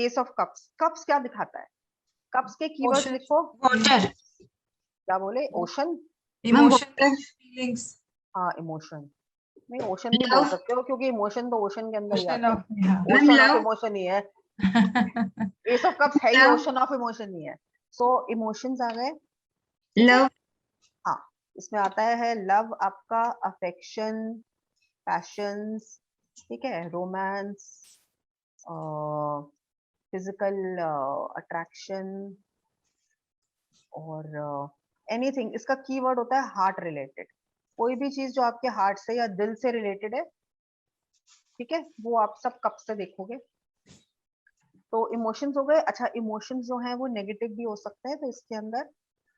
S of cups, cups क्या दिखाता है? कप्स के कीवर्ड्स लिखो। वाटर, क्या बोले? ओशन, इमोशन, फीलिंग्स, हाँ इमोशन, नहीं ओशन भी बोल सकते हो क्योंकि इमोशन तो ओशन के अंदर ही आते हैं, ma'am ocean of love, emotion ही है, एस ऑफ कप्स है ही ओशन ऑफ इमोशन ही है। सो इमोशंस आ गए, लव, हाँ इसमें आता है लव आपका, अफेक्शन, पैशंस, ठीक है, रोमांस, फिजिकल अट्रैक्शन और एनीथिंग। इसका कीवर्ड होता है हार्ट रिलेटेड, कोई भी चीज जो आपके हार्ट से या दिल से रिलेटेड है, ठीक है, वो आप सब कब से देखोगे। तो इमोशंस हो गए। अच्छा इमोशंस जो है वो नेगेटिव भी हो सकते हैं, तो इसके अंदर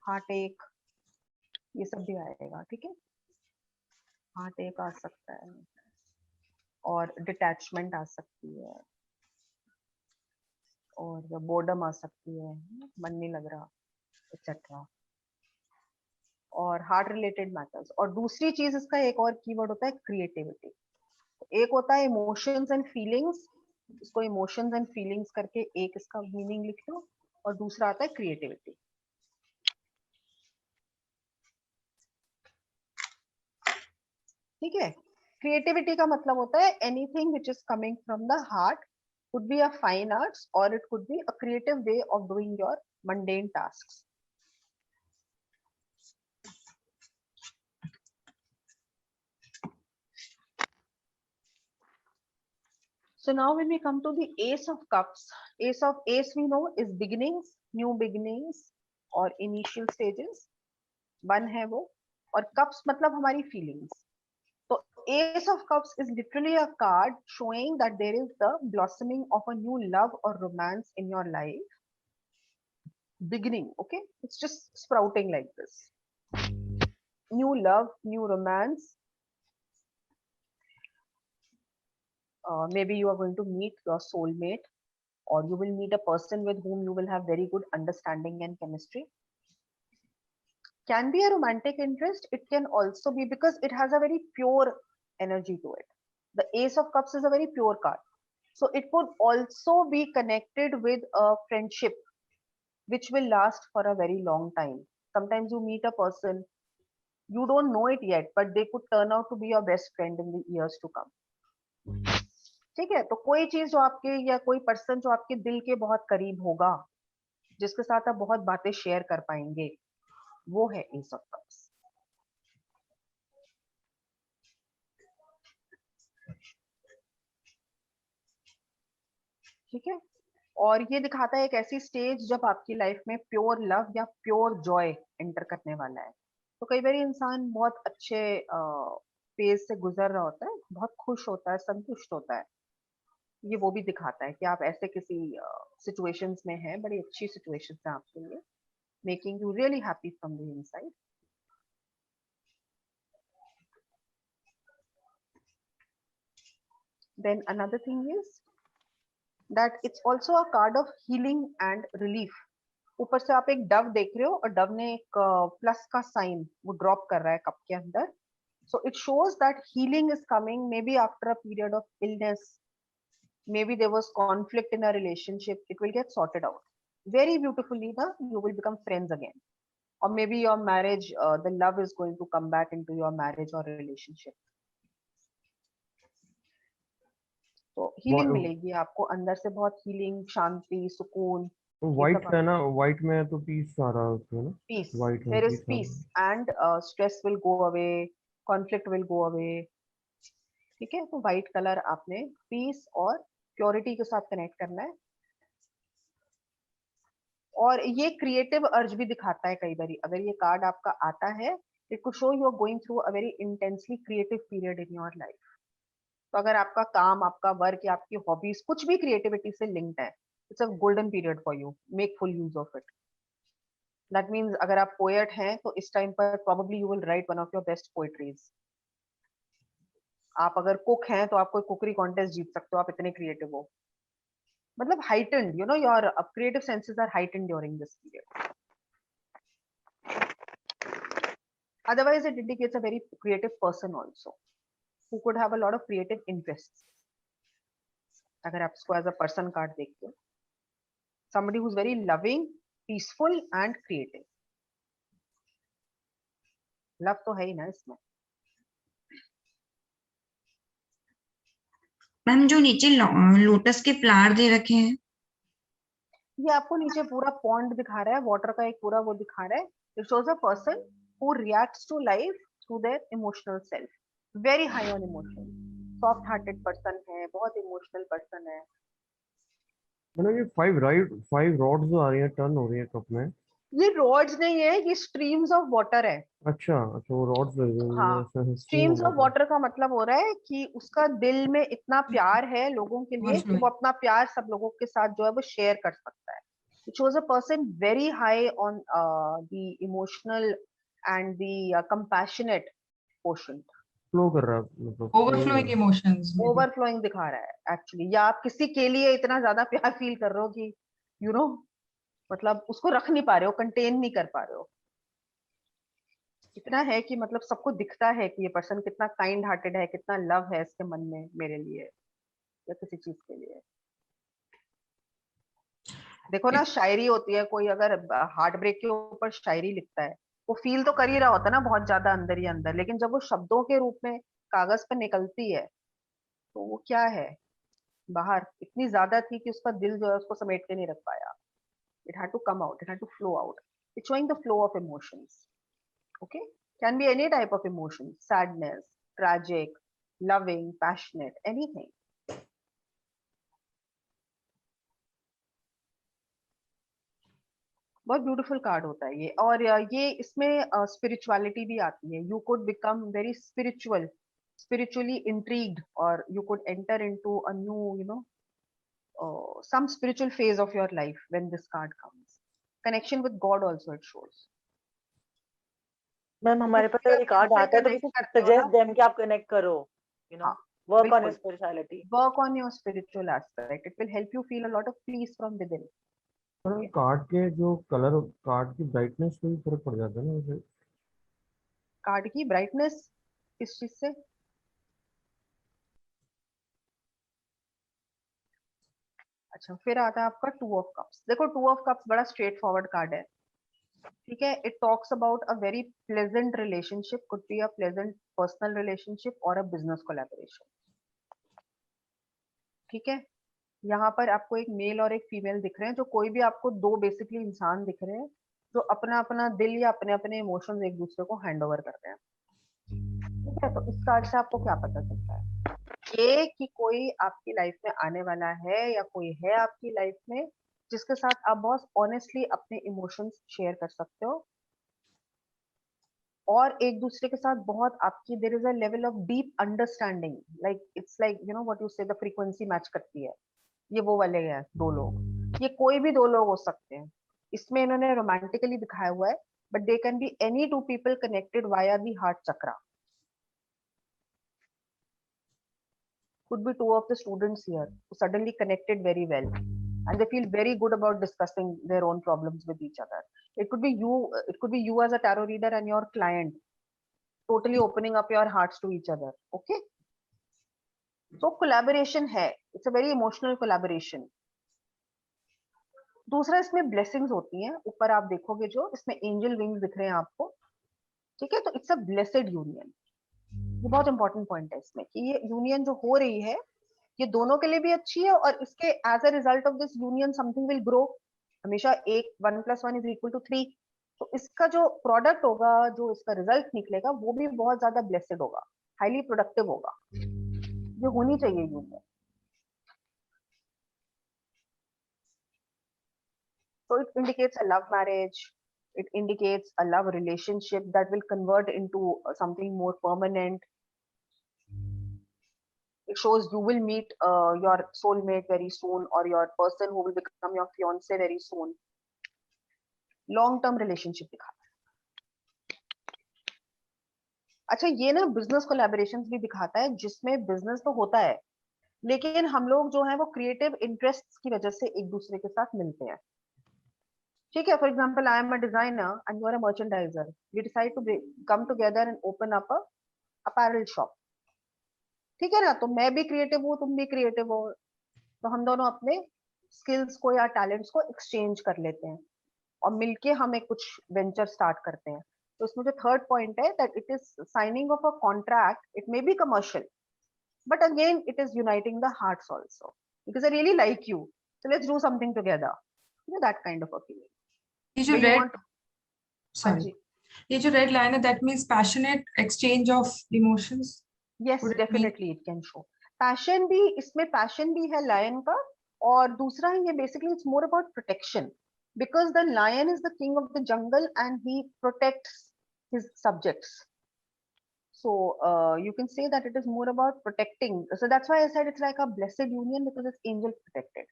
हार्ट एक, ये सब भी आएगा, ठीक है, हार्ट एक आ सकता है और डिटैचमेंट आ सकती है और बोर्डम आ सकती है, मन नहीं लग रहा, एक्सेट्रा, और हार्ट रिलेटेड मैटर्स। और दूसरी चीज इसका एक और कीवर्ड होता है क्रिएटिविटी। एक होता है इमोशंस एंड फीलिंग्स, इसको इमोशंस एंड फीलिंग्स करके एक इसका मीनिंग लिख लो, और दूसरा आता है क्रिएटिविटी। ठीक है, क्रिएटिविटी का मतलब होता है anything which is coming from the heart, could be a fine arts or it could be a creative way of doing your mundane tasks. So now when we come to the ace of cups, ace we know is beginnings, new beginnings और initial stages, one है वो, और cups मतलब हमारी feelings. So ace of cups is literally a card showing that there is the blossoming of a new love or romance in your life. Beginning, okay, it's just sprouting like this. New love, new romance. Maybe you are going to meet your soulmate, or you will meet a person with whom you will have very good understanding and chemistry. Can be a romantic interest. It can also be because it has a very pure energy to it. The Ace of Cups is a very pure card. So it could also be connected with a friendship which will last for a very long time. Sometimes you meet a person, you don't know it yet, but they could turn out to be your best friend in the years to come. ठीक है, तो कोई चीज जो आपके या कोई person जो आपके दिल के बहुत करीब होगा, जिसके साथ आप बहुत बातें शेयर कर पाएंगे, वो है एस ऑफ कप्स। ठीक है, और ये दिखाता है एक ऐसी स्टेज जब आपकी लाइफ में प्योर लव या प्योर जॉय एंटर करने वाला है। तो कई बार इंसान बहुत अच्छे फेज से गुजर रहा होता है, बहुत खुश होता है, संतुष्ट होता है, ये वो भी दिखाता है कि आप ऐसे किसी सिचुएशंस में हैं, बड़ी अच्छी सिचुएशंस हैं आपके लिए, making you really happy from the inside. Then another thing is that it's also a card of healing and relief. ऊपर से आप एक डव देख रहे हो और डव ने एक प्लस का साइन वो ड्रॉप कर रहा है कप के अंदर. So it shows that healing is coming, maybe after a period of illness, maybe there was conflict in a relationship, it will get sorted out very beautifully. You will become friends again, or maybe your marriage, the love is going to come back into your marriage or relationship. तो healing मिलेगी आपको अंदर से, बहुत healing, शांति, सुकून. White है ना, white में है तो पीस आ रहा है उसमें ना. पीस, व्हाइट है, there is peace and stress will go away, conflict will go away. ठीक है, तो व्हाइट कलर आपने पीस और प्योरिटी के साथ कनेक्ट करना है. और ये क्रिएटिव अर्ज भी दिखाता है कई बार. अगर ये कार्ड आपका आता है, it could show you are going through a very intensely creative period in your life. तो अगर आपका काम, आपका वर्क या आपकी हॉबीज कुछ भी क्रिएटिविटी से लिंक्ड है, it's a golden period for you. Make full use of it. That means अगर आप पोएट हैं तो इस टाइम पर probably you will write one of your best poetries. आप अगर कुक हैं तो आप कोई कुकरी कॉन्टेस्ट जीत सकते हो, आप इतने क्रिएटिव हो. मतलब heightened, you know, your creative senses are heightened during this period. Otherwise it indicates a very creative person also, who could have a lot of creative interests. अगर आप इसको एज अ पर्सन कार्ड देखते हो. somebody who's very loving, peaceful and creative. Love तो है ही ना इसमें. Ma'am जो नीचे लोटस के फ्लावर दे रखे हैं, ये आपको नीचे पूरा पॉन्ड दिखा रहा है, वाटर का एक पूरा वो दिखा रहा है. It shows a person who reacts to life through their emotional self, very high on emotion, soft hearted person है, बहुत इमोशनल पर्सन है. मतलब ये 5 रॉड्स जो आ रही है टर्न हो रही है कप में. ये रॉड्स नहीं है, ये स्ट्रीम्स ऑफ वाटर है. अच्छा अच्छा, वो रॉड्स लग रही है, हाँ, ऐसा stream streams of of water. Water का मतलब हो रहा है कि उसका दिल में इतना प्यार है लोगों के लिए कि वो अपना प्यार सब लोगों के साथ जो है वो शेयर कर सकता है. It shows a person very high on the emotional and the compassionate quotient. Flow कर रहा है, मतलब ओवरफ्लोइंग इमोशंस में भी। Overflowing दिखा रहा है एक्चुअली, या आप किसी के लिए इतना ज्यादा प्यार फील कर रहे हो कि यू नो मतलब उसको रख नहीं पा रहे हो, कंटेन नहीं कर पा रहे हो. इतना है कि मतलब सबको दिखता है कि ये पर्सन कितना काइंड हार्टेड है, कितना लव है इसके मन में मेरे लिए या किसी चीज के लिए. देखो ना, शायरी होती है, कोई अगर हार्ट ब्रेक के ऊपर शायरी लिखता है, वो फील तो कर ही रहा होता है ना बहुत ज्यादा अंदर ही अंदर, लेकिन जब वो शब्दों के रूप में कागज पर निकलती है तो वो क्या है, बाहर इतनी ज्यादा थी कि उसका दिल जो है उसको समेट के नहीं रख पाया. It had to come out, it had to flow out. It's showing the flow of emotions. Okay, can be any type of emotion, sadness, tragic, loving, passionate, anything. बहुत ब्यूटीफुल कार्ड होता है ये. और ये इसमें स्पिरिचुअलिटी भी आती है. You could become very spiritual, spiritually intrigued, or you could enter into a new, some spiritual phase of your life when this card comes. Connection with God also it shows. Ma'am हमारे पास अगर card आता है तो we suggest them कि आप connect करो, work on your spirituality. Work on your spiritual aspect. It will help you feel a lot of peace from within. पर card के जो कलर, कार्ड की ब्राइटनेस में भी फर्क पड़ जाता है ना वैसे. कार्ड की ब्राइटनेस किस चीज से? अच्छा, फिर आता है आपका 2 of Cups. देखो 2 of Cups बड़ा स्ट्रेट फॉरवर्ड कार्ड है, ठीक है. It talks about a very pleasant relationship, could be a pleasant personal relationship और अ बिजनेस कोलैबोरेशन. ठीक है, यहाँ पर आपको एक मेल और एक फीमेल दिख रहे हैं, जो कोई भी आपको दो बेसिकली इंसान दिख रहे हैं जो अपना अपना दिल या अपने अपने इमोशंस एक दूसरे को हैंड ओवर करते हैं. ठीक है, तो इस कार्ड से आपको क्या पता चलता है? ये कि कोई आपकी लाइफ में आने वाला है या कोई है आपकी लाइफ में जिसके साथ आप बहुत ऑनेस्टली अपने इमोशंस शेयर कर सकते हो और एक दूसरे के साथ बहुत आपकी there is a level of deep understanding, like it's like what you say, the frequency match करती है. ये वो वाले हैं दो लोग, ये कोई भी दो लोग हो सकते हैं. इसमें इन्होंने रोमांटिकली दिखाया हुआ है, but they can be any two people connected via the heart chakra. Could be two of the students here who suddenly connected very well and they feel very good about discussing their own problems with each other. It could be you as a tarot reader and your client totally opening up your hearts to each other. Okay, so collaboration hai, it's a very emotional collaboration. दूसरा इसमें blessings होती हैं, ऊपर आप देखोगे जो इसमें angel wings दिख रहे हैं आपको. ठीक है, तो इट्स अ ब्लेसेड यूनियन. ये बहुत इंपॉर्टेंट पॉइंट है इसमें कि ये यूनियन जो हो रही है ये दोनों के लिए भी अच्छी है और इसके as a result of this union something will grow. हमेशा 1+1=3. तो इसका जो प्रोडक्ट होगा, जो इसका रिजल्ट निकलेगा वो भी बहुत ज्यादा ब्लेसेड होगा, हाईली प्रोडक्टिव होगा. ये होनी चाहिए union. So it indicates a love marriage. It indicates a love relationship that will convert into something more permanent. It shows you will meet your soulmate very soon or your person who will become your fiance very soon. Long term relationship दिखाता है. अच्छा, ये ना business collaborations भी दिखाता है जिसमें business तो होता है लेकिन हम लोग जो है वो क्रिएटिव इंटरेस्ट्स की वजह से एक दूसरे के साथ मिलते हैं. ठीक है, for example I am a designer and you are a merchandiser. We decide to come together and open up a apparel shop. ठीक है ना, तो मैं भी क्रिएटिव हूँ, तुम भी क्रिएटिव हो, तो हम दोनों अपने स्किल्स को या टैलेंट्स को एक्सचेंज कर लेते हैं और मिलके हम एक कुछ वेंचर स्टार्ट करते हैं. तो इसमें जो थर्ड पॉइंट है that it is signing of a contract. It may be commercial, but again it is uniting the hearts also, because I really like you, so let's do something together, that kind of a feeling. ये जो Where you red want to, हाँ sorry जी, ये जो red line है that means passionate exchange of emotions. yes Would it mean- definitely it can show passion भी, इसमें passion भी है lion का. और दूसरा है ये basically it's more about protection, because the lion is the king of the jungle and he protects his subjects. So you can say that it is more about protecting. So that's why I said it's like a blessed union, because it's angel protected.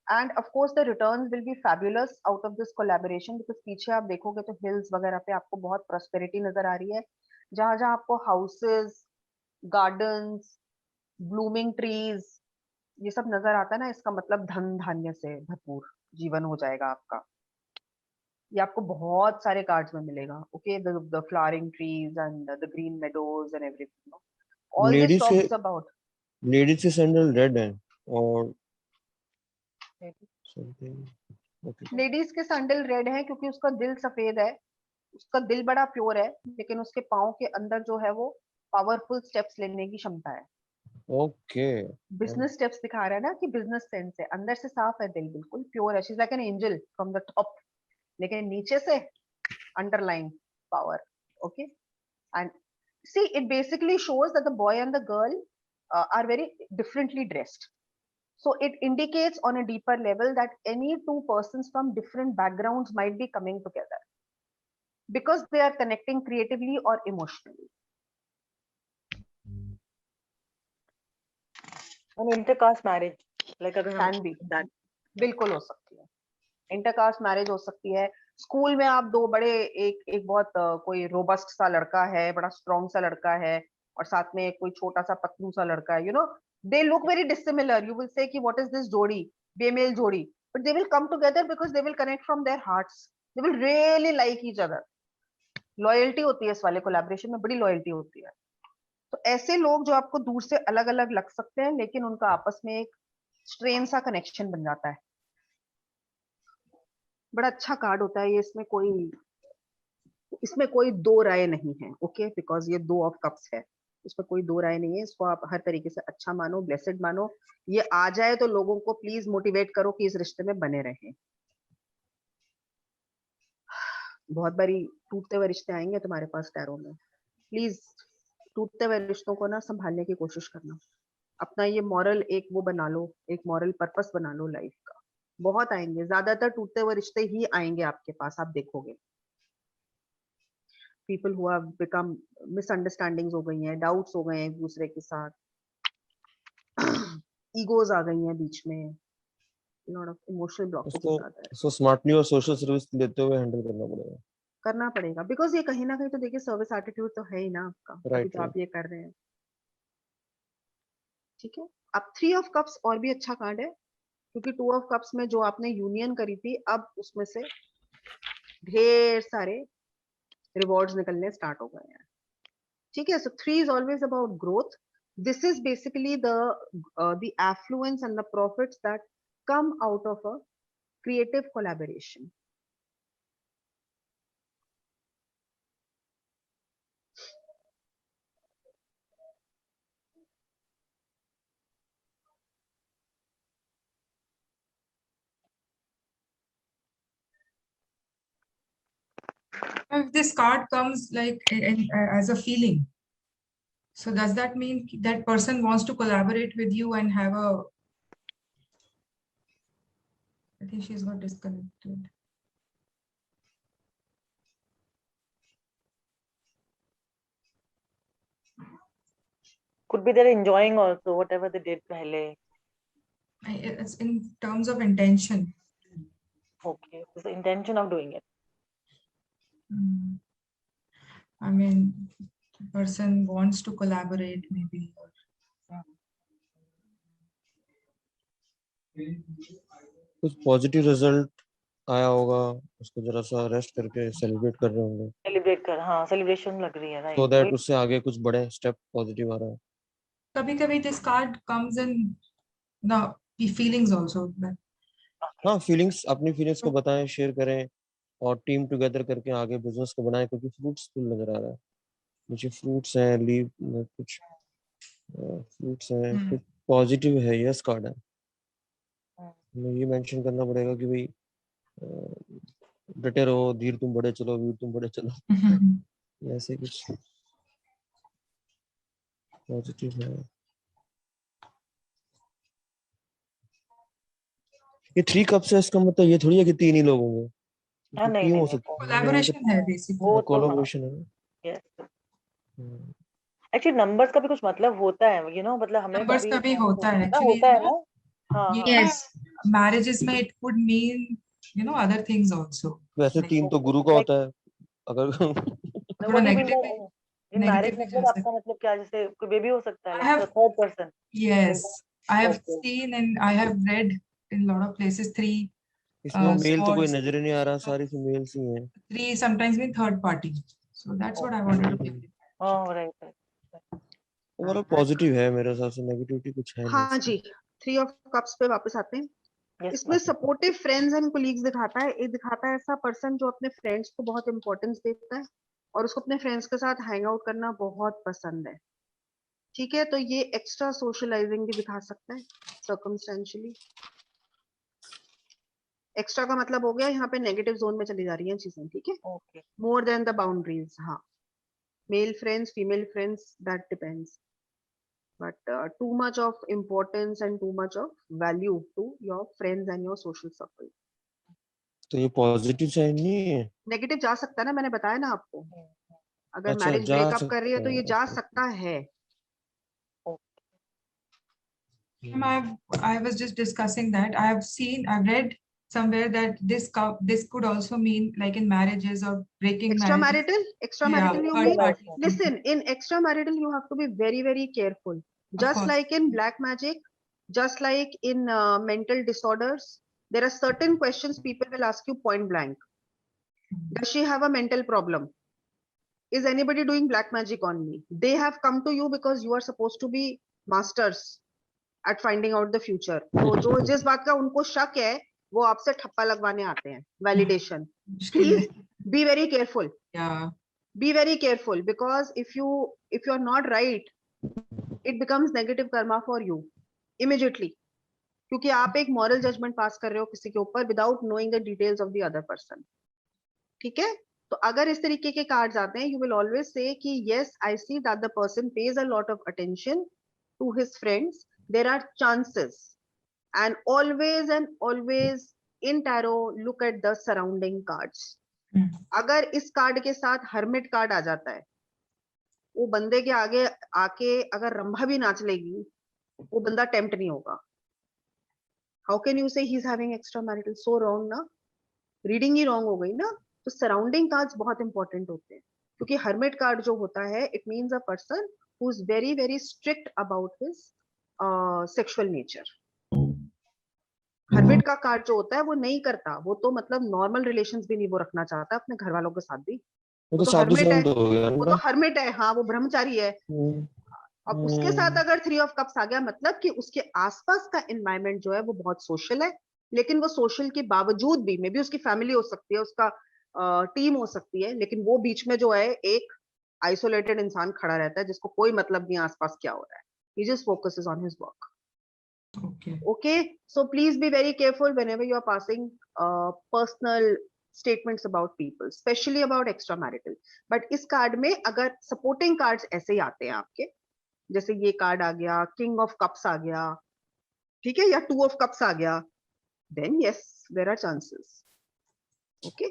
And of course the returns will be fabulous out of this collaboration, because पीछे आप देखोगे तो hills वगैरह पे आपको बहुत prosperity नजर आ रही है. जहां जहां आपको houses, gardens, blooming trees ये सब नजर आता है ना, इसका मतलब धन धान्य से भरपूर जीवन हो जाएगा आपका. ये आपको बहुत सारे कार्ड्स में मिलेगा. Okay, the flowering trees and the green meadows and everything. All this ladies talks about, के सैंडल रेड है और समथिंग. ओके, लेडीज के सैंडल रेड है क्योंकि उसका दिल सफेद है, उसका दिल बड़ा प्योर है, लेकिन उसके पाँव के अंदर जो है वो पावरफुल स्टेप्स लेने की क्षमता है. ओके. बिजनेस स्टेप्स दिखा रहा है ना कि बिजनेस सेंस है, अंदर से साफ है, दिल बिल्कुल प्योर है. She is like an angel from the top, लेकिन नीचे से underline power. Okay, and see it basically shows that the boy and the girl are very differently dressed. So it indicates on a deeper level that any two persons from different backgrounds might be coming together because they are connecting creatively or emotionally. An intercaste marriage, like अगर हम Can be, that बिल्कुल हो सकती है. Intercaste marriage हो सकती है. School में आप दो बड़े, एक बहुत कोई रोबस्ट सा लड़का है, बड़ा स्ट्रॉन्ग सा लड़का है, और साथ में कोई छोटा सा पतलू सा लड़का है, they look very dissimilar. You will say कि व्हाट इज दिस जोड़ी, बेमेल जोड़ी, but they will come together because they will connect from there hearts. They will really like each other. Loyalty होती है इस वाले कोलैबोरेशन में, बड़ी लॉयल्टी होती है. तो ऐसे लोग जो आपको दूर से अलग अलग लग सकते हैं, लेकिन उनका आपस में एक स्ट्रेन सा कनेक्शन बन जाता है. बड़ा अच्छा कार्ड होता है ये. इसमें कोई दो राय नहीं है. ओके, बिकॉज ये 2 ऑफ कप्स है, इसमें कोई दो राय नहीं है. इसको आप हर तरीके से अच्छा मानो, ब्लेसेड मानो. ये आ जाए तो लोगों को प्लीज मोटिवेट करो कि इस रिश्ते में बने रहें. बहुत बारी टूटते हुए रिश्ते आएंगे तुम्हारे पास टैरो में. प्लीज टूटते हुए रिश्तों को ना संभालने की कोशिश करना. अपना ये मॉरल एक वो बना लो, एक मॉरल पर्पस बना लो लाइफ का. बहुत आएंगे, ज्यादातर टूटते हुए रिश्ते ही आएंगे आपके पास, आप देखोगे. People who have become, misunderstandings हो गई हैं, डाउट्स हो गए हैं एक दूसरे के साथ, ईगोज आ गई हैं बीच में, लॉट ऑफ इमोशनल ब्लॉकेजेस आ गए. उसको स्मार्टली और सोशल सर्विस देते हुए हैंडल करना पड़ेगा. बिकॉज ये कहीं ना कहीं तो देखिए सर्विस एटीट्यूड तो है ही ना आपका, अभी राइट. जो आप ये कर रहे हैं. ठीक है. अब 3 ऑफ कप्स और भी अच्छा कार्ड है, क्योंकि 2 ऑफ कप्स में जो आपने यूनियन करी थी, अब उसमें से ढेर सारे रिवॉर्ड्स निकलने स्टार्ट हो गए हैं. ठीक है. सो 3 is always about growth. This is basically the affluence and the profits that come out of a creative collaboration. If this card comes like as a feeling, so does that mean that person wants to collaborate with you and have a, I think she's got disconnected. could be they're enjoying also whatever they did pehle. It's in terms of intention. Okay, it's the intention of doing it. I mean, the person wants to collaborate maybe. कुछ positive result आया होगा, उसको जरा सा rest करके celebrate कर रहे होंगे, Celebrate कर, हाँ celebration लग रही है, right? so that उससे आगे कुछ बड़े स्टेप पॉजिटिव आ रहा है. कभी-कभी this card comes in the feelings also. हाँ, फीलिंग्स, अपनी फीलिंग्स को बताएं, शेयर करें और टीम टुगेदर करके आगे बिजनेस को बनाएं, क्योंकि फ्रूट्स फुल नजर आ रहा है। नीचे फ्रूट्स हैं, लीव कुछ फ्रूट्स हैं, कुछ पॉजिटिव है, यस कार्ड है। हमें ये मेंशन करना पड़ेगा कि भाई डटे रहो, धीर तुम बड़े चलो, वीर तुम बड़े चलो, ऐसे कुछ पॉजिटिव है। ये 3 कप्स है, इसका मतलब ये थोड़ी है कि 3 ही लोग होंगे, हाँ, नहीं टीम नहीं हो नहीं, सकती है, Collaboration है basically. वो तो हाँ, कोलैबोरेशन है। yes. हम्म, एक्चुअली नंबर्स का भी कुछ मतलब होता है, मतलब हमें Numbers कभी का भी होता है ना, actually. होता है ना। हाँ ये हाँ, Yes. marriages में it could mean other things also. वैसे Like, 3 तो गुरु का होता है, अगर थोड़ा negative इन मैरिज negative भी जा मतलब सकता आपका मतलब क्या, जैसे कोई बेबी हो सकता है, I have- third person? Yes, I have Okay. seen and I have read in a lot of places 3 इसमें मेल तो कोई swords, नजर ही नहीं आ रहा, सारी फीमेल्स ही हैं। 3 sometimes mean third party. So that's what I wanted to give. हाँ, right. Overall positive है मेरे हिसाब से, नेगेटिविटी कुछ है नहीं हाँ इसमें। जी, 3 ऑफ कप्स पे वापस आते हैं। यस इसमें सपोर्टिव फ्रेंड्स एंड कोलीग्स दिखाता है। ये दिखाता है ऐसा पर्सन जो अपने फ्रेंड्स को बहुत इंपॉर्टेंस देता है और उसको अपने फ्रेंड्स के साथ हैंग आउट करना बहुत पसंद है। ठीक है, तो ये एक्स्ट्रा सोशलाइजिंग भी दिखा सकता है सर्कमस्टेंशियली। एक्स्ट्रा का मतलब हो गया यहाँ पे नेगेटिव जोन में चली जा रही हैं चीजें। ठीक है, okay. More than the boundaries. हाँ, male friends, female friends, that depends, but too much of importance and too much of value to your friends and your social circle. तो ये पॉजिटिव साइन नहीं है। नेगेटिव जा सकता है ना, मैंने बताया ना आपको। अगर अच्छा, मैरिज जा ब्रेकअप कर रही है सकता तो ये है, जा ओके। सकता है। I was just discussing that. I've read somewhere that this could also mean like in marriages or breaking marriages. Extramarital you third mean? party. Listen, in extramarital you have to be very, very careful. Just course. like in black magic, just like in mental disorders, there are certain questions people will ask you point blank. Does she have a mental problem? Is anybody doing black magic on me? They have come to you because you are supposed to be masters at finding out the future. तो जो जिस बात का उनको शक है वो आपसे ठप्पा लगवाने आते हैं, validation. Please be very careful. Yeah. Be very careful, because if you're not right, it becomes negative karma for you immediately. क्योंकि आप एक moral judgment pass कर रहे हो किसी के ऊपर without knowing the details of the other person. ठीक है, तो अगर इस तरीके के कार्ड्स आते हैं, you will always say कि yes, I see that the person pays a lot of attention to his friends. There are chances, and always in tarot look at the surrounding cards. अगर इस card के साथ hermit card आ जाता है, वो बंदे के आगे आके अगर रंभा भी नाच लेगी, वो बंदा टेम्प्ट नहीं होगा. How can you say he's having extramarital? So wrong ना, रीडिंग ही रॉन्ग हो गई ना. तो सराउंडिंग कार्ड्स बहुत इंपॉर्टेंट होते हैं, क्योंकि हर्मिट कार्ड जो होता है, it means a person who is very very strict about his sexual nature. Hermit का कार्ड जो होता है वो नहीं करता, वो तो मतलब नॉर्मल रिलेशंस भी नहीं वो रखना चाहता अपने घर वालों के साथ भी. वो वो तो तो साधु हर्मिट है, संत हो गया वो ना। तो हर्मिट है. हाँ, वो ब्रह्मचारी है. अब उसके साथ अगर 3 ऑफ कप्स आ गया, मतलब कि उसके आसपास का एनवायरनमेंट जो है वो बहुत सोशल है, लेकिन वो सोशल के बावजूद भी, मे बी उसकी फैमिली हो सकती है, उसका टीम हो सकती है, लेकिन वो बीच में जो है एक आइसोलेटेड इंसान खड़ा रहता है जिसको कोई मतलब नहीं आसपास क्या हो रहा है. He just focuses on his work. Okay, so please be very careful whenever you are passing personal statements about people, especially about extramarital. But इस कार्ड में अगर सपोर्टिंग कार्ड्स ऐसे ही आते हैं आपके, जैसे ये कार्ड आ गया, किंग ऑफ कप्स आ गया, ठीक है, या 2 ऑफ कप्स आ गया, then yes, there are chances. Okay.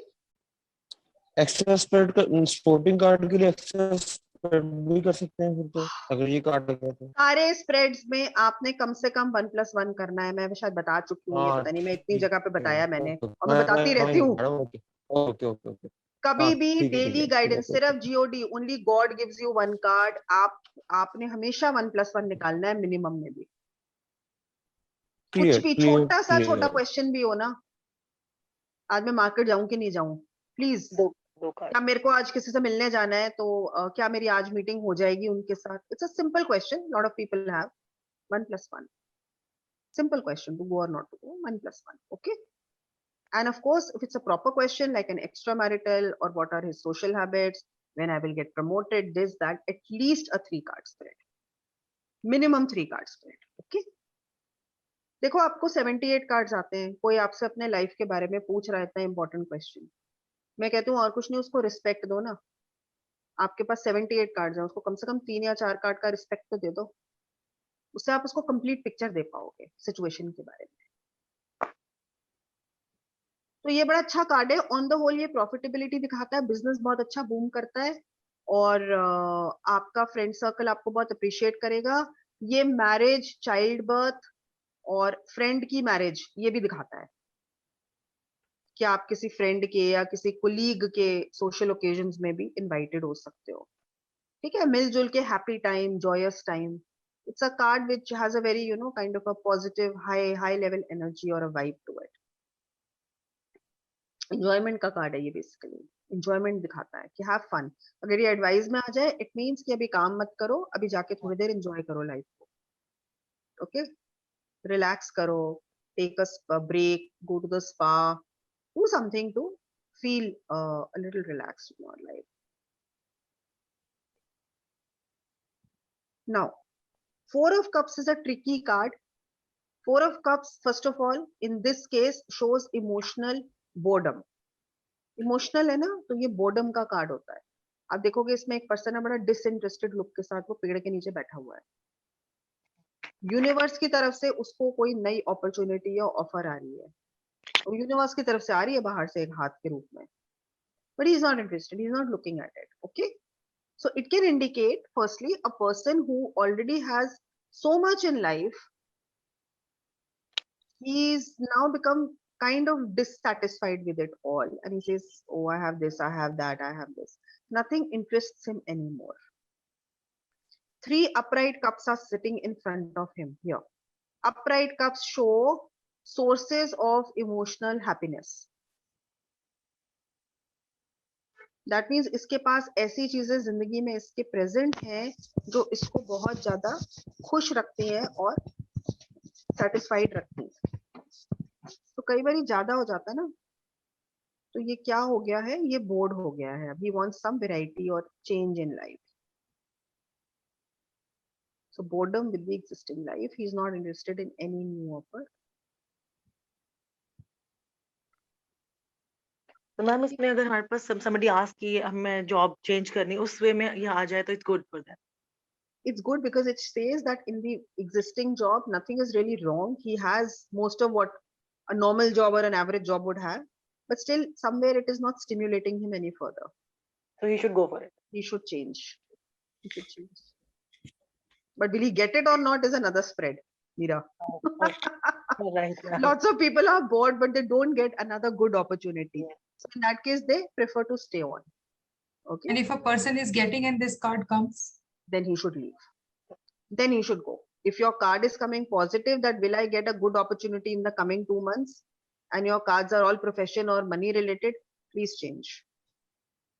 Extra spread का स्पोर्टिंग कार्ड के लिए एक्स्ट्रा स्प्रेड भी कर सकते हैं फिर तो, अगर ये कार्ड लगा तो। सारे स्प्रेड्स में आपने कम से कम 1+1 करना है. मैं शायद बता चुकी हूँ, ये पता नहीं मैं इतनी जगह पे बताया मैंने, और मैं बताती रहती हूँ. Okay okay okay. कभी भी ठीक है, डेली गाइडेंस, सिर्फ GOD, only God gives you 1 card. आपने हमेशा 1+1 निकालना है मिनिमम में भी. कुछ भी छोटा सा छोटा क्वेश्चन भी हो ना, आज मैं मार्केट जाऊं कि नहीं जाऊं, प्लीज 2 कार्ड। क्या मेरे को आज किसी से मिलने जाना है तो क्या मेरी आज मीटिंग हो जाएगी उनके साथ? It's a simple question, lot of people have 1 + 1, simple question, to go or not to go, 1 + 1, okay? And of course, if it's a proper question like an extramarital or what are his social habits, when I will get promoted, this, that, at least a 3 card spread, minimum 3 card spread, okay? देखो आपको 78 cards आते हैं, कोई आपसे अपने life के बारे में पूछ रहा है इतना इंपॉर्टेंट क्वेश्चन, मैं कहती हूँ और कुछ नहीं, उसको रिस्पेक्ट दो ना। आपके पास 78 कार्ड्स हैं, उसको कम से कम 3 या 4 कार्ड का रिस्पेक्ट तो दे दो, उससे आप उसको कंप्लीट पिक्चर दे पाओगे सिचुएशन के बारे में। तो ये बड़ा अच्छा कार्ड है। ऑन द होल ये प्रॉफिटेबिलिटी दिखाता है, बिजनेस बहुत अच्छा बूम करता है और आपका फ्रेंड सर्कल आपको बहुत अप्रिशिएट करेगा। ये मैरिज, चाइल्ड बर्थ और फ्रेंड की मैरिज ये भी दिखाता है कि आप किसी फ्रेंड के या किसी कोलीग के सोशल ओकेजन्स में भी इनवाइटेड हो सकते हो। ठीक है, मिलजुल के happy time, joyous time. It's a card which has a very kind of a positive high level energy और a vibe to it. Enjoyment का कार्ड है ये, बेसिकली एंजॉयमेंट दिखाता है कि हैव फन। अगर ये एडवाइस में आ जाए इट मींस कि अभी काम मत करो, अभी जाके थोड़ी देर एंजॉय करो लाइफ को, ओके? रिलैक्स करो, take a break, go to the spa, do something to feel a little relaxed in your life. Now, 4 of Cups is a tricky card. 4 of Cups, first of all, in this case shows emotional boredom. Emotional है ना, तो ये boredom का card होता है। आप देखोगे इसमें एक पर्सन है बड़ा डिसइंटरेस्टेड लुक के साथ, वो पेड़ के नीचे बैठा हुआ है। यूनिवर्स की तरफ से उसको कोई नई अपॉर्चुनिटी या ऑफर आ रही है, तो यूनिवर्स की तरफ से आ रही है बाहर से एक हाथ के रूप में, but he is not interested, he is not looking at it, okay? So it can indicate firstly a person who already has so much in life, he's now become kind of dissatisfied with it all, and he says, oh, I have this, I have that, I have this. Nothing interests him anymore. 3 upright cups are sitting in front of him here. Upright cups show sources of emotional happiness. That means इसके पास ऐसी चीजें जिंदगी में इसके present हैं जो इसको बहुत ज्यादा खुश रखती हैं और सेटिस्फाइड रखती हैं। तो कई बार ज्यादा हो जाता है ना, तो ये क्या हो गया है, ये बोर्ड हो गया है, he wants some variety or change in life. So boredom with the existing life, he is not interested in any new offer. तो मैम इसमें अगर हमारे पास somebody ask कि हमें जॉब चेंज करनी, उस वे में ये आ जाए तो it's good for that. It's good because it says that in the existing job nothing is really wrong, he has most of what a normal job or an average job would have, but still somewhere it is not stimulating him any further. So he should go for it. He should change. He should change. But will he get it or not is another spread, Meera. Right. Lots of people are bored, but they don't get another good opportunity. So in that case, they prefer to stay on. Okay. And if a person is getting and this card comes, Then he should leave. Then he should go. If your card is coming positive, that will I get a good opportunity in the coming 2 months, and your cards are all profession or money related, please change.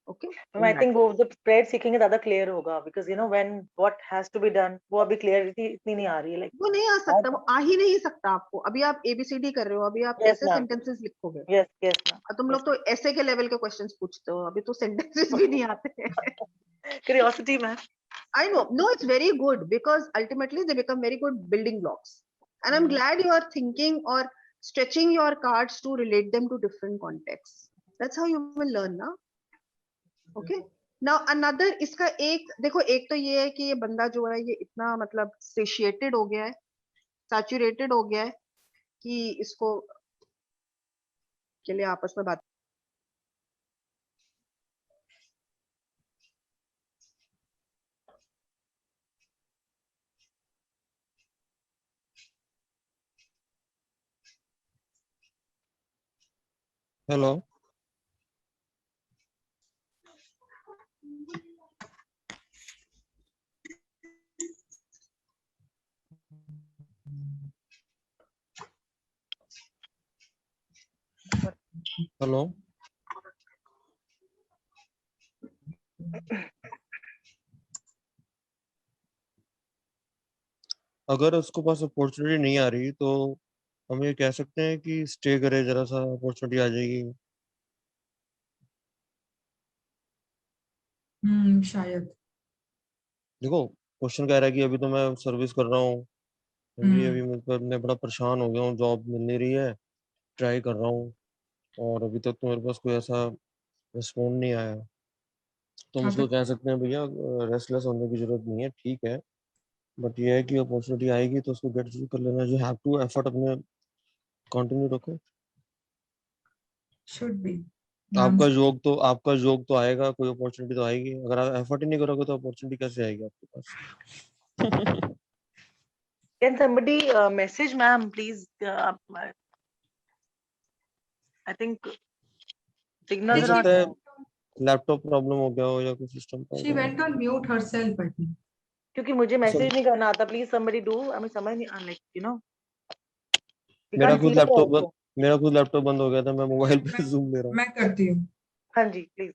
Okay. I think वो the spread seeking ज़्यादा clear होगा, because you know when what has to be done वो अभी clarity इतनी नहीं आ रही है, like वो नहीं आ सकता, वो आ ही नहीं सकता आपको। अभी आप ABCD कर रहे हो, अभी आप Yes, कैसे ma'am. सेंटेंसेस लिखोगे? yes ma'am. और तुम लोग तो ऐसे के लेवल के क्वेश्चंस पूछते हो, अभी तो सेंटेंसेस भी नहीं आते हैं। Curiosity ma'am. I know. No, it's very good because ultimately they become very good building blocks. And I'm glad you are thinking or stretching your cards to relate them to different contexts. That's how you will learn, na? Okay. Now another, इसका एक देखो, एक तो ये है कि ये बंदा जो है ये इतना मतलब satiated हो गया है, saturated हो गया है कि इसको के लिए आपस में बात हेलो। हेलो। अगर उसको पास अपॉर्चुनिटी नहीं आ रही तो हम ये कह सकते हैं कि स्टे करे, जरा सा अपॉर्चुनिटी आ जाएगी। शायद। देखो क्वेश्चन कह रहा है कि अभी तो मैं सर्विस कर रहा हूँ, जी अभी मैं बड़ा परेशान हो गया हूँ, जॉब मिल नहीं रही है, ट्राई कर रहा हूँ और अभी तक तो मेरे पास कोई ऐसा रिस्पॉन्ड नहीं आया। तो हम उसको अगर कह सकते हैं भैया रेस्टलेस होने की जरूरत नहीं है, ठीक है, बट ये है कि अपॉर्चुनिटी आएगी तो उसको गेट जरूर कर लेना, जो हैव टू एफर्ट अपने कंटिन्यू रखो। Should be. आपका योग तो आएगा, कोई अपॉर्चुनिटी तो आएगी। अगर आप एफर्ट ही नहीं करोगे तो अपॉर्चुनिटी कैसे आएगी आपके पास? Can somebody message ma'am, please? I think हो signals are सकता not. है लैपटॉप प्रॉब्लम हो गया हो या कुछ system she problem went on mute herself, I think. क्योंकि मुझे हो। मैसेज नहीं करना आता, प्लीज somebody do. हमें समझ नहीं लाइक we मेरा can't खुद see it लैपटॉप also. मेरा खुद लैपटॉप बंद हो गया था, मैं मोबाइल पे मैं जूम ले रहा हूँ। मैं करती हूँ। हाँ जी प्लीज।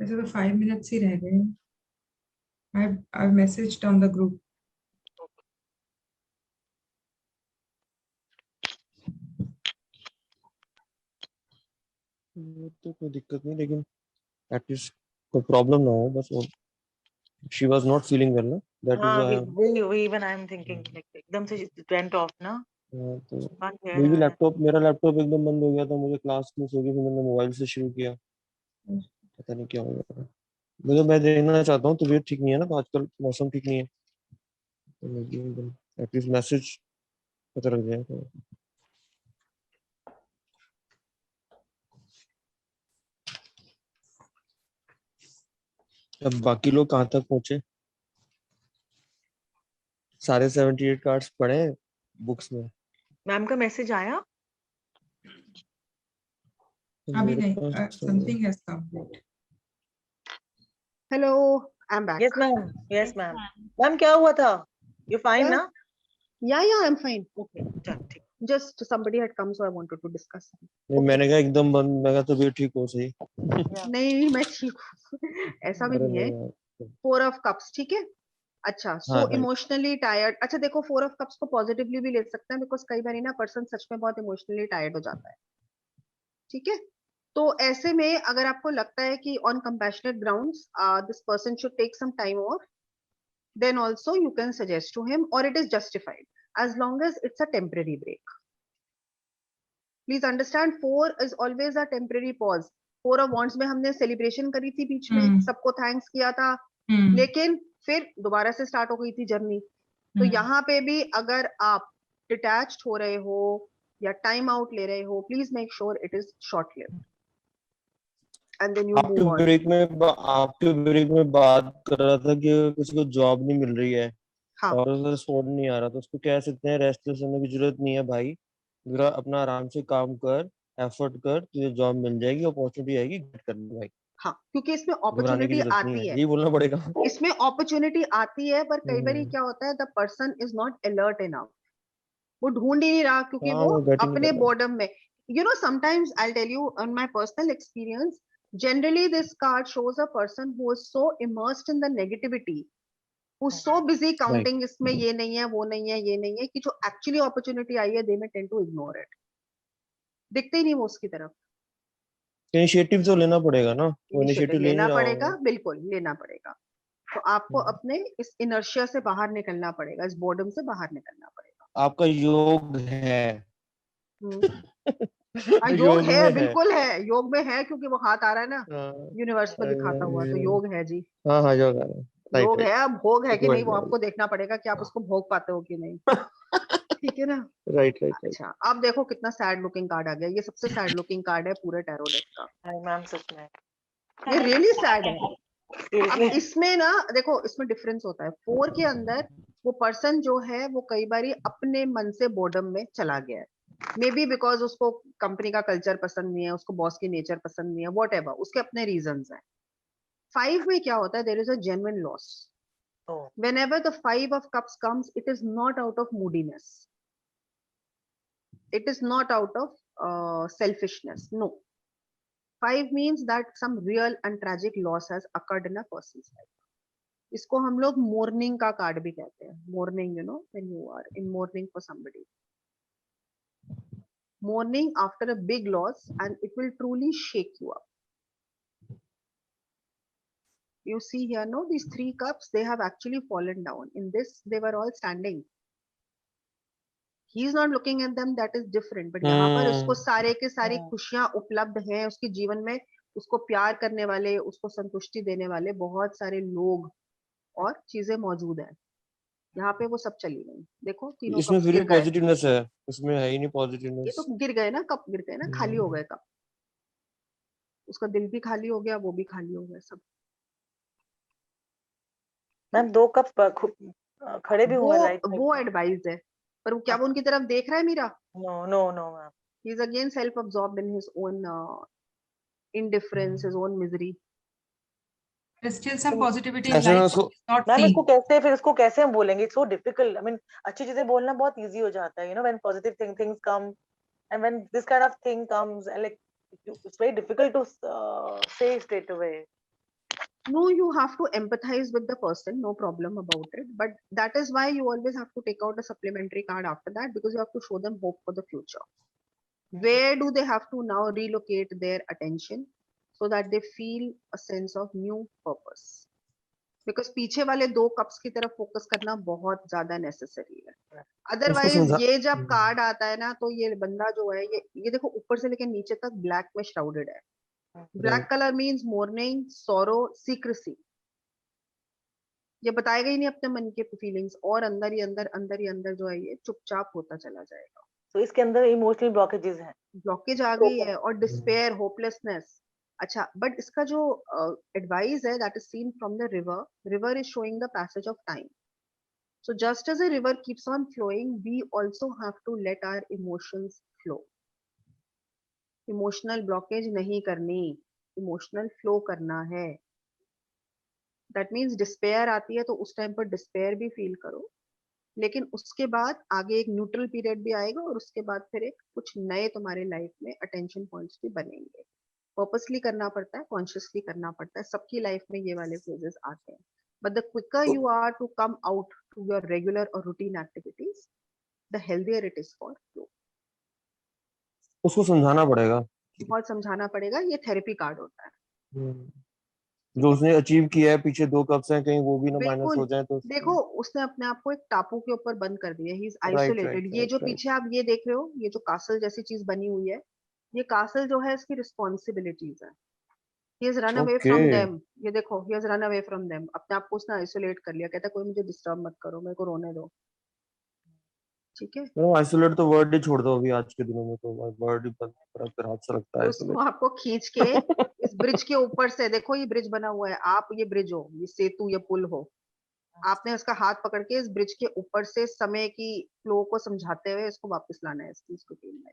वैसे तो 5 minutes ही रह गए हैं। I've messaged on the group. वो तो कोई दिक्कत नहीं, लेकिन एटलीस्ट कोई प्रॉब्लम ना हो, बस वो she was not feeling well ना, दैट इज हाँ व्हाई। वही even I'm thinking like एकदम से it went off ना, तो can't hear मेरी her. मेरा लैपटॉप एकदम बंद हो गया था, मुझे क्लास मिस हो गई, फिर मैंने मोबाइल से शुरू किया, पता नहीं क्या हो गया। मुझे मैं देखना चाहता हूँ, तबीयत ठीक नहीं है ना, तो आजकल मौसम ठीक नहीं है, तो एटलीस्ट मैसेज पता लग जाए तो। अब बाकी लोग कहाँ तक पहुंचे? सारे 78 कार्ड्स पढ़े हैं बुक्स में? मैम का मैसेज आया? तो अभी मेरे नहीं, पास तो something has come. Wait. Hello, I'm back. Yes ma'am. Yes ma'am. Ma'am क्या हुआ था? You fine Yeah, ना? yeah, I'm fine. Okay, चल ठीक। Just somebody had come, so I wanted to discuss something. नहीं, मैंने कहा एकदम बंद, मैं कहा तबीयत ठीक हो सही। नहीं मैं ठीक हूँ ऐसा भी अरे नहीं है। नहीं यार। 4 of cups, ठीक है। अच्छा, हाँ सो राइट। Emotionally tired. अच्छा देखो, 4 of cups को पॉजिटिवली भी ले सकते हैं, बिकॉज कई बार ना पर्सन सच में बहुत इमोशनली टायर्ड हो जाता है, ठीक है। तो ऐसे में अगर आपको लगता है कि on compassionate grounds this person should take some time off, then also you can suggest to him, or it is justified as long as it's a temporary break. Please understand, 4 is always a temporary pause. 4 of wands में हमने celebration करी थी बीच में, सबको thanks किया था, लेकिन फिर दोबारा से स्टार्ट हो गई थी जर्नी। तो यहाँ पे भी अगर आप डिटैच्ड हो रहे हो या टाइम आउट ले रहे हो, please make sure it is short lived and then you move on. आपके ब्रेक में बात कर रहा था कि किसी को जॉब नहीं मिल रही है हाँ और उसे रिस्पॉन्ड नहीं आ रहा, तो उसको कह सकते हैं रेस्टलेस होने की जरूरत नहीं है भाई, जरा अपना आराम से काम कर, एफर्ट कर, तुझे जॉब मिल जाएगी, अपॉर्चुनिटी आएगी, गेट कर ले भाई, हाँ, क्योंकि इसमें घबराने की अपॉर्चुनिटी जरूरत नहीं आती है, है, यही बोलना पड़ेगा। इसमें अपॉर्चुनिटी आती है, पर कई बार हम्म, क्या होता है, the person is not alert enough, वो ढूंढ ही नहीं रहा, क्योंकि हाँ वो वो गेट ही नहीं अपने कर रहा। बोर्डम में, you know, sometimes I'll tell you on my personal experience, generally this card shows a person who is so immersed in the negativity, who's so busy right, counting इसमें ये नहीं है, वो नहीं है, ये नहीं है, कि जो एक्चुअली अपॉर्चुनिटी आई है, they may tend to ignore it, दिखते ही नहीं वो उसकी तरफ। इनिशिएटिव तो लेना पड़ेगा ना, वो इनिशिएटिव इनिशिएटिव ले नहीं लेना रहा पड़ेगा, होगा। बिल्कुल लेना पड़ेगा। तो आपको अपने इस इनर्शिया से बाहर निकलना पड़ेगा, इस बोर्डम से बाहर निकलना पड़ेगा। आपका योग है। हाँ, योग योग है, में है। बिल्कुल है, योग में है, क्योंकि वो हाथ आ रहा है ना हाँ यूनिवर्स में दिखाता हुआ, तो योग है जी, हाँ हाँ, योग आ रहा है। राइट योग राइट, है। अब भोग है कि नहीं, वाइट वो लेवल। आपको देखना पड़ेगा कि आप उसको भोग पाते हो कि नहीं, ठीक है ना। Right right right. अच्छा, अब देखो कितना सैड लुकिंग कार्ड आ गया, ये सबसे सैड लुकिंग कार्ड है पूरे टैरो डेक का, हाय मैम सच में ये रियली सैड है। अब seriously इसमें ना देखो, इसमें डिफरेंस होता है, 4 के अंदर वो पर्सन जो है वो कई बारी अपने मन से बोर्डम में चला गया है, मे बी बिकॉज उसको कंपनी का कल्चर पसंद नहीं है, उसको बॉस की नेचर पसंद नहीं है, वॉट एवर उसके अपने रीजंस हैं। 5 में क्या होता है, there is a genuine loss, Oh. Whenever the 5 of cups comes, it is not out of moodiness. It is not out of selfishness. No. 5 means that some real and tragic loss has occurred in a person's life. इसको हम लोग mourning का card भी कहते हैं. Mourning, you know, when you are in mourning for somebody. Mourning after a big loss, and it will truly shake you up. You see here, no, these 3 cups, they have actually fallen down. In this, they were all standing. He is not looking at them, that is different. But यहाँ पर उसको सारे के सारी खुशियां उपलब्ध हैं, उसके जीवन में उसको प्यार करने वाले, उसको संतुष्टि देने वाले बहुत सारे लोग और चीजें मौजूद हैं. यहाँ पे वो सब चली गई. देखो तीनों इसमें कप फिर गिर गए. पॉजिटिवनेस है, इसमें है ही नहीं ये पॉजिटिवनेस. तो गिर गए ना, कप गिर गए ना, खाली हो गए कप. उसका दिल भी खाली हो गया, वो भी खाली हो गया, सब. मैम 2 कप खड़े भी हुए राइट. वो एडवाइस है, पर क्या वो उनकी तरफ देख रहा है Meera? No ma'am. He is again self-absorbed in his own indifference, his own misery. There's still some positivity in ऐसे में life. उसको It's not मैम seen. इसको कैसे, फिर इसको कैसे हम बोलेंगे? It's so difficult. I mean अच्छी चीजें बोलना बहुत इजी हो जाता है, you know, when positive things come and when this kind of thing comes, like it's very difficult to say straight away. No, you have to empathize with the person, no problem about it. But that is why you always have to take out a supplementary card after that, because you have to show them hope for the future. Where do they have to now relocate their attention so that they feel a sense of new purpose? Because पीछे वाले 2 cups की तरफ focus करना बहुत ज्यादा necessary है. Otherwise ये जब कार्ड आता है ना, तो ये बंदा जो है, ये देखो ऊपर से लेकर नीचे तक ब्लैक में श्राउडेड है. ब्लैक कलर मीन्स मोर्निंग, सोरो, सीक्रेसी. ये बताएगा ही नहीं अपने मन के फीलिंग्स, और अंदर ही अंदर जो है ये चुपचाप होता चला जाएगा. तो इसके अंदर इमोशनल ब्लॉकेजेस हैं. ब्लॉकेज आ गई है और डिस्पेयर, होपलेसनेस. अच्छा, बट इसका जो एडवाइस है, that is seen from the river. River is showing the passage of time. So just as a river keeps on flowing, we also have to let our emotions flow. Emotional blockage नहीं करनी, emotional flow करना है. That means despair आती है तो उस time पर despair भी feel करो, लेकिन उसके बाद आगे एक न्यूट्रल पीरियड भी आएगा, और उसके बाद फिर एक कुछ नए तुम्हारे लाइफ में अटेंशन पॉइंट्स भी बनेंगे. पर्पसली करना पड़ता है, कॉन्शियसली करना पड़ता है, सबकी लाइफ में ये वाले फेजेस आते हैं. But the quicker you are to come out to your regular or routine activities, the healthier it is for you. उसको समझाना पड़ेगा. बहुत समझाना पड़ेगा. ये थेरेपी कार्ड होता है. जो उसने अचीव किया है, पीछे 2 कप्स हैं, कहीं वो भी ना माइनस हो जाए तो. देखो उसने अपने आप को एक टापू के ऊपर बंद कर दिया. He is Right, isolated. ये जो right. पीछे आप ये देख रहे हो, ये जो कासल जैसी चीज बनी हुई है, ये कासल जो है इसकी रिस्पॉन्सिबिलिटीज है. He has run away from Okay. them. ये देखो, he has run away from them. अपने आप को उसने आइसोलेट कर लिया. कहता है कोई मुझे डिस्टर्ब मत करो, मेरे को रोने दो. ठीक है, मैडम आइसोलेट तो वर्ड ही छोड़ दो अभी आज के दिनों में, तो वर्ड ही पर हाथ से लगता है उसको isolate. आपको खींच के इस ब्रिज के ऊपर से, देखो ये ब्रिज बना हुआ है, आप ये ब्रिज हो, ये सेतु, ये पुल हो. आपने उसका हाथ पकड़ के इस ब्रिज के ऊपर से समय की फ्लो को समझाते हुए इसको वापस लाना है, इस रूटीन में.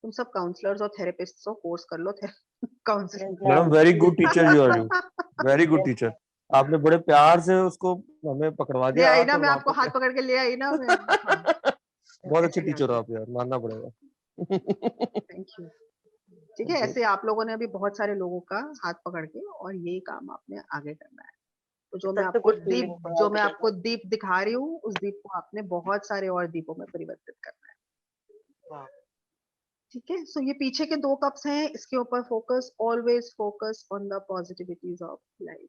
तुम सब काउंसलर्स और थेरेपिस्ट्स हो, कोर्स कर लो counselling. Madam very good teacher you are, you very good teacher. आपने बड़े प्यार से उसको हमें पकड़वा ले दिया. आई ना, मैं आपको हाथ पकड़ के ले आई ना मैं. बहुत अच्छे टीचर हो आप यार, मानना पड़ेगा. Thank you. ठीक है, ऐसे आप लोगों ने अभी बहुत सारे लोगों का हाथ पकड़ के, और यही काम आपने आगे करना है. तो जो मैं आपको दीप दिखा रही हूँ, उस दीप को आपने बहुत सारे और दीपों में परिवर्तित करना है. ठीक है. सो ये पीछे के 2 कप्स हैं, इसके ऊपर focus. Always focus on the positivities of life.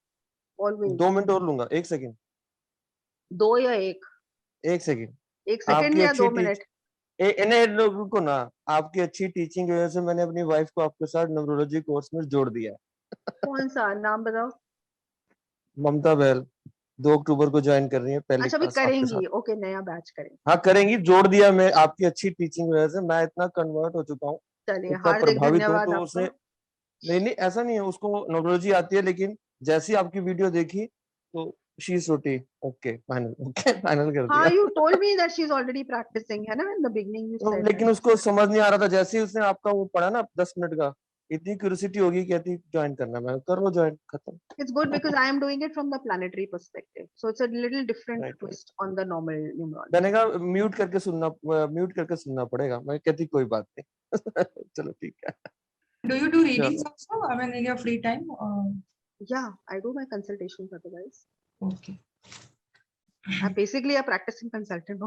Always. 2 minute और लूंगा, 1 सेकंड. 2 या 1 सेकंड. 1 सेकंड या 2 मिनट. रुको ना. आपकी अच्छी टीचिंग की वजह से मैंने अपनी वाइफ को आपके साथ न्यूरोलॉजी कोर्स में जोड़ दिया. कौन सा नाम बताओ? ममता बहल 2 अक्टूबर को ज्वाइन कर रही है पहली अच्छा, भी क्लास आपके साथ. करेंगी. ओके, नया बैच करेंगे. हाँ करेंगी, जोड़ दिया मैं. आपकी अच्छी टीचिंग की वजह से मैं इतना कन्वर्ट हो चुका हूँ, चलिए, इतना हार्दिक प्रभावित हूँ. धन्यवाद तो उसने आपका. नहीं ऐसा नहीं है, उसको न्यूरोलॉजी आती है, लेकिन जैसी आपकी वीडियो देखी तो शी सोटी ओके फाइनल कर हाँ, दिया. you told me that she's already practicing, है ना? In the beginning you तो said लेकिन that. उसको समझ नहीं आ रहा था. जैसे ही उसने आपका वो पढ़ा ना 10 मिनट का, इतनी क्यूरियोसिटी होगी कहती ज्वाइन करना, मैं कर लो ज्वाइन, खत्म। It's good because I am doing it from the planetary perspective, so it's a little different Right, right. twist on the normal numerology. मैंने कहा म्यूट करके सुनना पड़ेगा, मैं कहती कोई बात नहीं। चलो ठीक है। Do you do चलो readings also? I mean, in your free time? Yeah, I do my consultations otherwise. Okay. I'm basically a practicing consultant.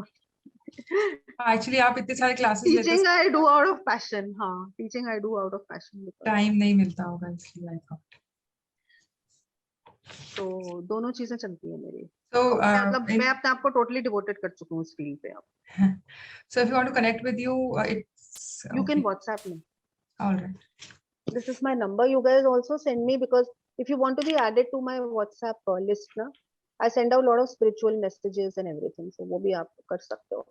Actually, आप इतने सारे classes लेते Teaching I do out of passion. हाँ, teaching I do out of passion. because- time नहीं मिलता होगा इसलिए I thought. तो दोनों चीजें चलती है मेरी। So, मतलब मैं अपने आप को totally devoted कर चुकी हूँ इस फील्ड पे अब। so if you want to connect with you, it's You can okay. WhatsApp me. All right. This is my number. You guys also send me, because if you want to be added to my WhatsApp list ना, I send out a lot of spiritual messages and everything. So वो भी आप कर सकते हो।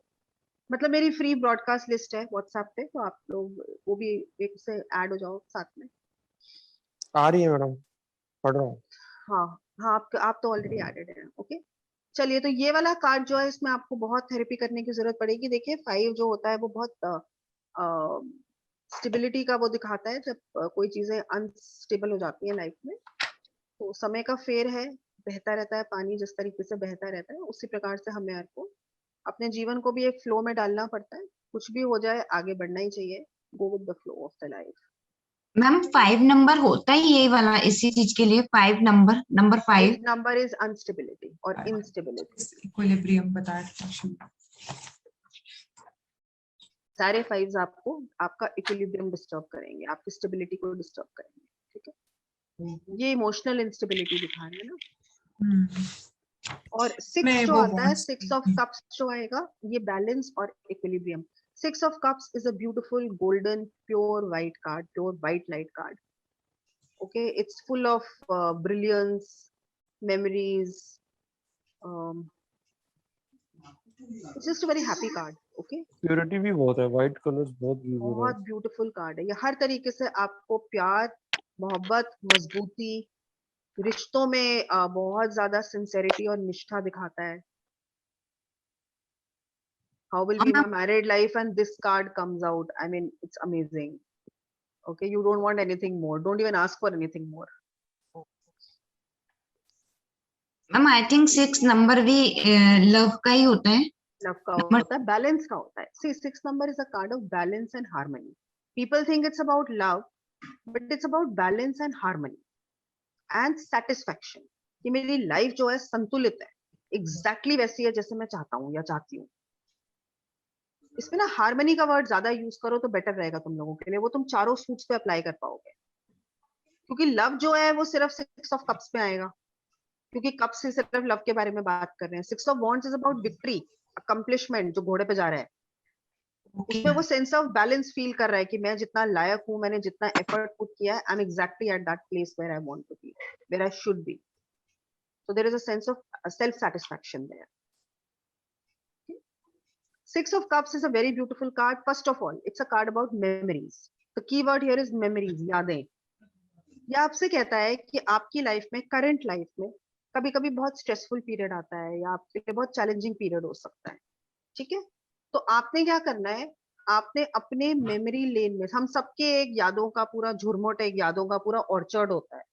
मतलब मेरी free broadcast list है व्हाट्सएप पे, तो आप लोग वो भी एक से ऐड हो जाओ साथ में। आ रही है मैडम, पढ़ रहा हूँ। हाँ हाँ, आप तो ऑलरेडी एडेड हैं। ओके, चलिए, तो ये वाला कार्ड जो है इसमें आपको बहुत थेरेपी करने की जरूरत पड़ेगी। देखिए 5 जो होता है वो बहुत स्टेबिलिटी का वो दिखाता है, जब कोई चीजें अनस्टेबल हो जाती है लाइफ में, तो समय का फेर है, बहता रहता है पानी, जिस तरीके से बहता रहता है उसी प्रकार से हमें आपको अपने जीवन को भी एक फ्लो में डालना पड़ता है। कुछ भी हो जाए आगे बढ़ना ही चाहिए, go with the flow of the life. Ma'am 5 number होता ही ये वाला इसी चीज के लिए, 5 नंबर 5 नंबर इज अनस्टेबिलिटी और इंस्टेबिलिटी। Equilibrium बताया था actually. सारे 5 आपको आपका इक्विलिब्रियम डिस्टर्ब करेंगे, आपकी स्टेबिलिटी को डिस्टर्ब करेंगे। ठीक है, ये इमोशनल इंस्टेबिलिटी दिखा रहे हैं ना। और 6 मैं जो वो आता है, bonds 6 ऑफ कप्स जो आएगा, ये बैलेंस और equilibrium. 6 of cups is a beautiful golden pure white card, pure white light card. Okay, it's full of brilliance, memories, it's just a very happy card. Okay, purity भी बहुत है, white colours बहुत use हो रहे बहुत हैं। Beautiful card है ये। हर तरीके से आपको प्यार, मोहब्बत, मजबूती, रिश्तों में बहुत ज्यादा सिंसेरिटी और निष्ठा दिखाता है। How will be my married life? And this card comes out. I mean, it's amazing. Okay, you don't want anything more. Don't even ask for anything more. Ma'am I think 6 number भी love का ही होता है। Love का होता है, balance का होता है। See, 6 number is a card of balance and harmony. People think it's about love, but it's about balance and harmony and satisfaction. कि मेरी लाइफ जो है संतुलित है, exactly वैसी है जैसे मैं चाहता हूँ या चाहती हूँ। इसमें ना हार्मनी का वर्ड ज्यादा यूज करो तो बेटर रहेगा तुम लोगों के लिए, वो तुम चारों सूट्स पे अप्लाई कर पाओगे। क्योंकि लव जो है वो सिर्फ 6 ऑफ कप्स में आएगा, क्योंकि कप्स से सिर्फ लव के बारे में बात कर रहे हैं। 6 of wands is about victory, accomplishment, जो घोड़े पे जा रहा है। उसमें वो सेंस ऑफ बैलेंस फील कर रहा है कि मैं जितना लायक हूँ, मैंने जितना एफर्ट पुट किया है, I am exactly at that place where I want to be, where I should be. So there is a sense of self satisfaction there. Six of Cups is a very beautiful card. First of all, it's a card about memories. The key word here is memories, यादें। यह आपसे कहता है कि आपकी life में, current life में, कभी कभी बहुत स्ट्रेसफुल पीरियड आता है या आपके लिए बहुत चैलेंजिंग पीरियड हो सकता है। ठीक है, तो आपने क्या करना है, आपने अपने मेमोरी लेन में, हम सबके एक यादों का पूरा झुरमुट, एक यादों का पूरा ऑर्चर्ड होता है।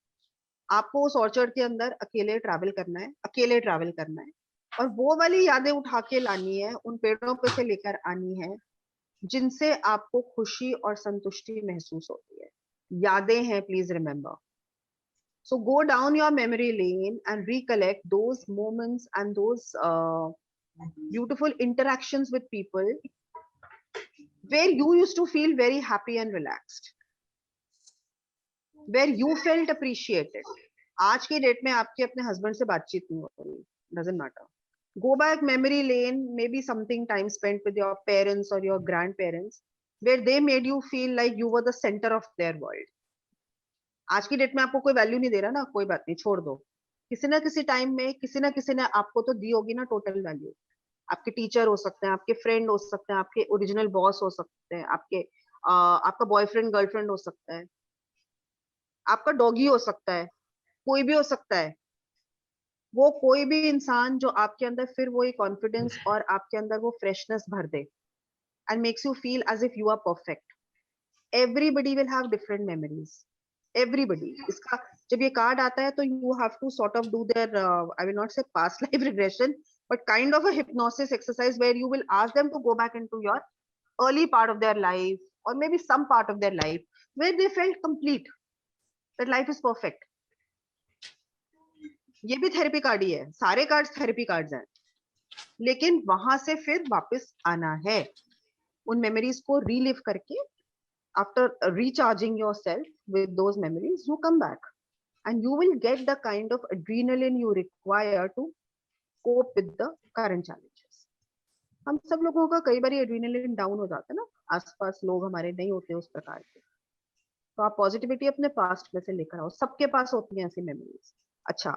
आपको उस ऑर्चर्ड के अंदर अकेले ट्रैवल करना है, अकेले ट्रैवल करना है, और वो वाली यादें उठा के लानी है, उन पेड़ों पे से लेकर आनी है जिनसे आपको खुशी और संतुष्टि महसूस होती है। यादें हैं, please remember. So go down your memory lane and recollect those moments and those beautiful interactions with people where you used to feel very happy and relaxed, where you felt appreciated. आज की date में आपके अपने husband से बातचीत नहीं हो रही, doesn't matter. Go back memory lane, maybe something time spent with your parents or your grandparents, where they made you feel like you were the center of their world. आज की डेट में आपको कोई वैल्यू नहीं दे रहा ना, कोई बात नहीं, छोड़ दो। किसी ना किसी टाइम में किसी ना किसी ने आपको तो दी होगी ना टोटल वैल्यू। आपके टीचर हो सकते हैं, आपके फ्रेंड हो सकते हैं, आपके ओरिजिनल बॉस हो सकते हैं, आपका बॉयफ्रेंड गर्लफ्रेंड हो सकता है, आपका डॉगी हो सकता है, कोई भी हो सकता है। वो कोई भी इंसान जो आपके अंदर फिर वही कॉन्फिडेंस और आपके अंदर वो फ्रेशनेस भर दे and makes you feel as if you are perfect. everybody will have different memories. Everybody. इसका जब ये कार्ड आता है तो you have to sort of do their I will not say past life regression, but kind of a hypnosis exercise where you will ask them to go back into your early part of their life or maybe some part of their life where they felt complete, that life is perfect. ये भी therapy card ही है, सारे cards therapy cards हैं, लेकिन वहां से फिर वापस आना है, उन मेमोरीज को रीलिव करके after recharging yourself with those memories, you come back and you will get the kind of adrenaline you require to cope with the current challenges. हम सब लोगों का कई बार एड्रीनलिन डाउन हो जाता है ना, आसपास लोग हमारे नहीं होते उस प्रकार के, तो आप पॉजिटिविटी अपने पास्ट में से लेकर आओ, सबके पास होती हैं ऐसी मेमोरीज। अच्छा,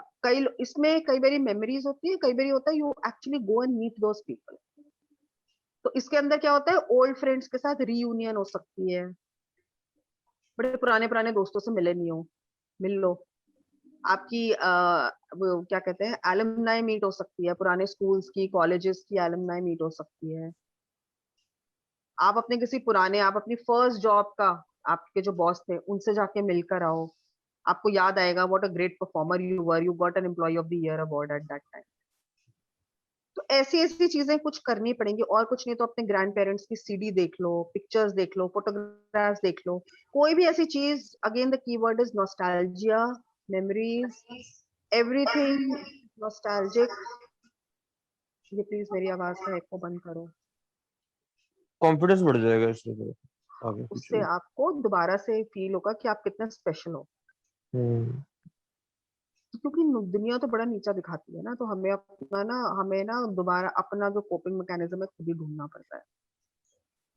इसमें कई बार मेमोरीज होती है, कई बार होता है you actually go and meet those people. तो इसके अंदर क्या होता है, ओल्ड फ्रेंड्स के साथ रीयूनियन हो सकती है, बड़े पुराने पुराने दोस्तों से मिले नहीं हो, मिल लो। आपकी वो क्या कहते हैं, एलुमनाई मीट हो सकती है, पुराने स्कूल्स की, कॉलेजेस की एलुमनाई मीट हो सकती है। आप अपने किसी पुराने, आप अपनी फर्स्ट जॉब का, आपके जो बॉस थे उनसे जाके मिलकर आओ, आपको याद आएगा what a great performer you were, you got an employee of the year award at that time. तो ऐसी ऐसी चीजें कुछ करनी पड़ेंगी, और कुछ नहीं तो अपने ग्रैंड पेरेंट्स की सीडी देख लो, पिक्चर्स देख लो, फोटोग्राफ्स देख लो, कोई भी ऐसी चीज। Again the keyword is nostalgia, memories, everything nostalgic। ये प्लीज मेरी आवाज का एको बंद करो। कॉन्फिडेंस बढ़ जाएगा इससे, तो आगे उससे आपको दोबारा से फील होगा कि आप कितना स्पेशल हो, क्योंकि दुनिया तो बड़ा नीचा दिखाती है ना, तो हमें ना दोबारा अपना जो कोपिंग मैकेनिज्म है खुद ही ढूंढना पड़ता है।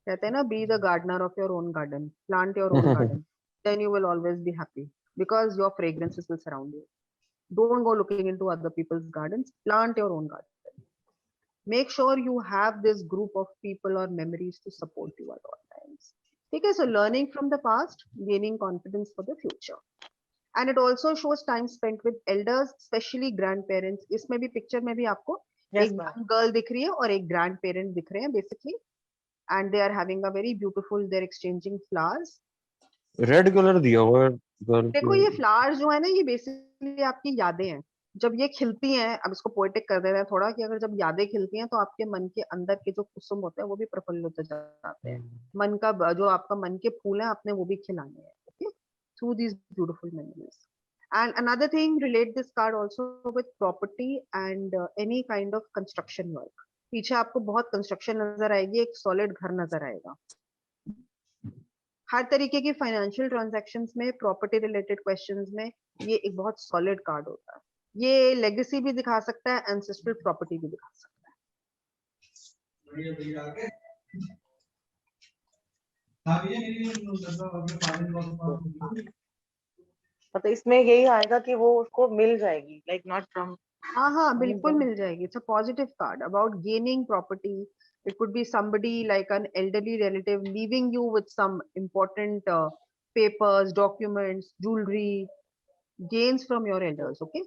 कहते हैं ना, be the gardener of your own garden, plant your own garden, then you will always be happy because your fragrances will surround you. Don't go looking into other people's gardens. Plant your own garden. Make sure you have this group of people or memories to support you at all times. Okay, so learning from the past, gaining confidence for the future. And it also shows time spent with elders, especially grandparents. इसमें भी picture में भी आपको एक girl दिख रही है और एक ग्रैंड पेरेंट दिख रहे हैं basically, and they are having a very beautiful, they're exchanging flowers. Red colour दिया हुआ है। देखो ये फ्लावर्स जो है ना, ये बेसिकली आपकी यादें हैं। जब ये खिलती हैं, अब इसको पोएटिक कर दे रहे हैं थोड़ा, कि अगर जब यादें खिलती हैं तो आपके मन के अंदर के जो कुसुम होते हैं वो भी प्रफुल्लित होते जाते हैं। मन का जो आपका मन के फूल हैं आपने वो भी खिलाने हैं, okay, through these beautiful memories. And another thing, relate this card also with property and any kind of construction work. पीछे आपको बहुत कंस्ट्रक्शन नजर आएगी, एक सॉलिड घर नजर आएगा। हर तरीके की फाइनेंशियल ट्रांजैक्शंस में, प्रॉपर्टी रिलेटेड क्वेश्चंस में ये एक बहुत सॉलिड कार्ड होता है। ये लेगेसी भी दिखा सकता है, एंसेस्ट्रल प्रॉपर्टी भी दिखा सकता है। मतलब इसमें यही आएगा कि वो उसको मिल जाएगी, लाइक नॉट फ्रॉम। हाँ बिल्कुल मिल जाएगी। It's a positive card about gaining property. It could be somebody like an elderly relative leaving you with some important papers, documents, jewelry, gains from your elders, okay?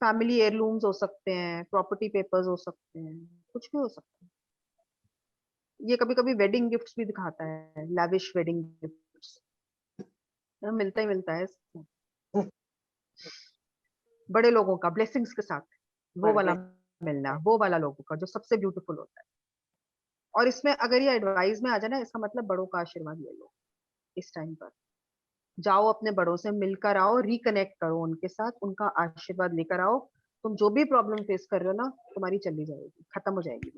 Family heirlooms हो सकते हैं, property papers हो सकते हैं, कुछ भी हो सकता है। ये कभी कभी wedding gifts भी दिखाता है, lavish wedding gifts मिलता ही मिलता है इसमें। बड़े लोगों का blessings के साथ वो वाला मिलना, वो वाला लोगों का जो सबसे ब्यूटीफुल होता है। और इसमें अगर ये एडवाइस में आ जाए ना, इसका मतलब बड़ों का आशीर्वाद ले लो। इस टाइम पर जाओ, अपने बड़ों से मिलकर आओ, रिकनेक्ट करो उनके साथ, उनका आशीर्वाद लेकर आओ। तुम जो भी प्रॉब्लम फेस कर रहे हो ना, तुम्हारी चली जाएगी, खत्म हो जाएगी।